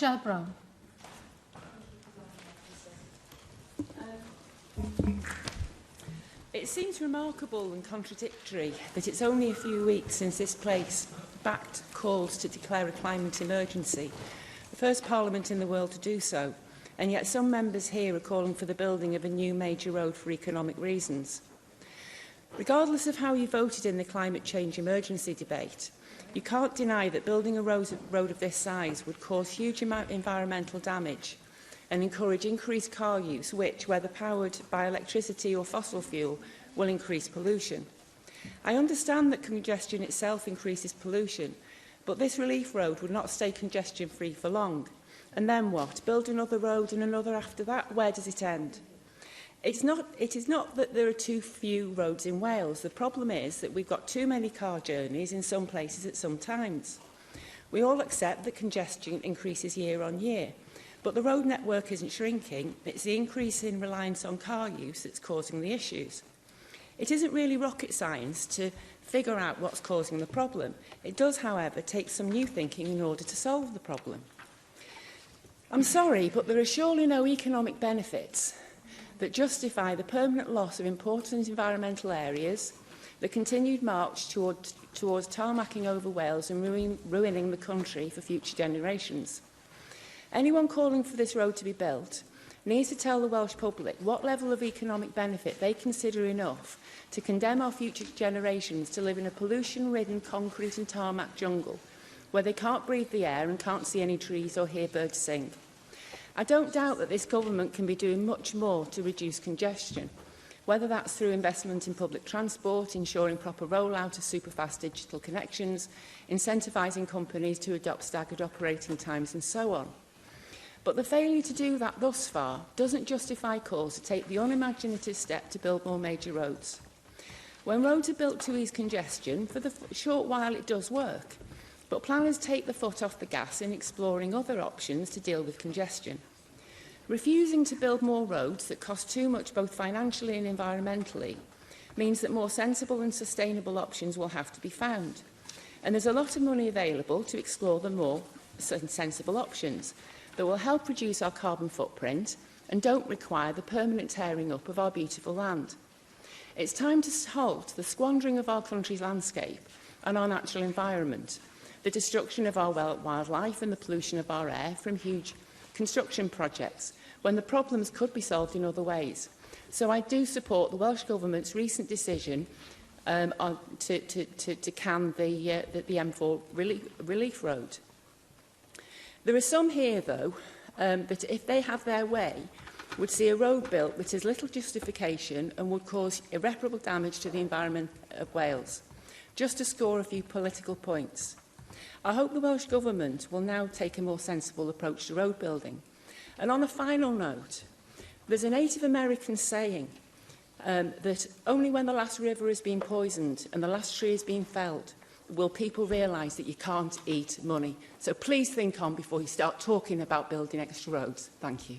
Michelle Brown. It seems remarkable and contradictory that it's only a few weeks since this place backed calls to declare a climate emergency, the first parliament in the world to do so, and yet some members here are calling for the building of a new major road for economic reasons. Regardless of how you voted in the climate change emergency debate, you can't deny that building a road of this size would cause huge environmental damage and encourage increased car use, which, whether powered by electricity or fossil fuel, will increase pollution. I understand that congestion itself increases pollution, but this relief road would not stay congestion-free for long. And then what? Build another road and another after that? Where does it end? It is not that there are too few roads in Wales. The problem is that we've got too many car journeys in some places at some times. We all accept that congestion increases year on year, but the road network isn't shrinking. It's the increase in reliance on car use that's causing the issues. It isn't really rocket science to figure out what's causing the problem. It does, however, take some new thinking in order to solve the problem. I'm sorry, but there are surely no economic benefits that justify the permanent loss of important environmental areas, the continued march towards tarmacking over Wales and ruining the country for future generations. Anyone calling for this road to be built needs to tell the Welsh public what level of economic benefit they consider enough to condemn our future generations to live in a pollution-ridden concrete and tarmac jungle where they can't breathe the air and can't see any trees or hear birds sing. I don't doubt that this government can be doing much more to reduce congestion, whether that's through investment in public transport, ensuring proper rollout of super-fast digital connections, incentivising companies to adopt staggered operating times and so on. But the failure to do that thus far doesn't justify calls to take the unimaginative step to build more major roads. When roads are built to ease congestion, for the short while it does work, but planners take the foot off the gas in exploring other options to deal with congestion. Refusing to build more roads that cost too much both financially and environmentally means that more sensible and sustainable options will have to be found. And there's a lot of money available to explore the more sensible options that will help reduce our carbon footprint and don't require the permanent tearing up of our beautiful land. It's time to halt the squandering of our country's landscape and our natural environment, the destruction of our wildlife and the pollution of our air from huge construction projects, when the problems could be solved in other ways. So I do support the Welsh Government's recent decision to can the M4 relief road. There are some here, though, that if they have their way, would see a road built that has little justification and would cause irreparable damage to the environment of Wales, just to score a few political points. I hope the Welsh Government will now take a more sensible approach to road building. And on a final note, there's a Native American saying that only when the last river has been poisoned and the last tree has been felled will people realise that you can't eat money. So please think on before you start talking about building extra roads. Thank you.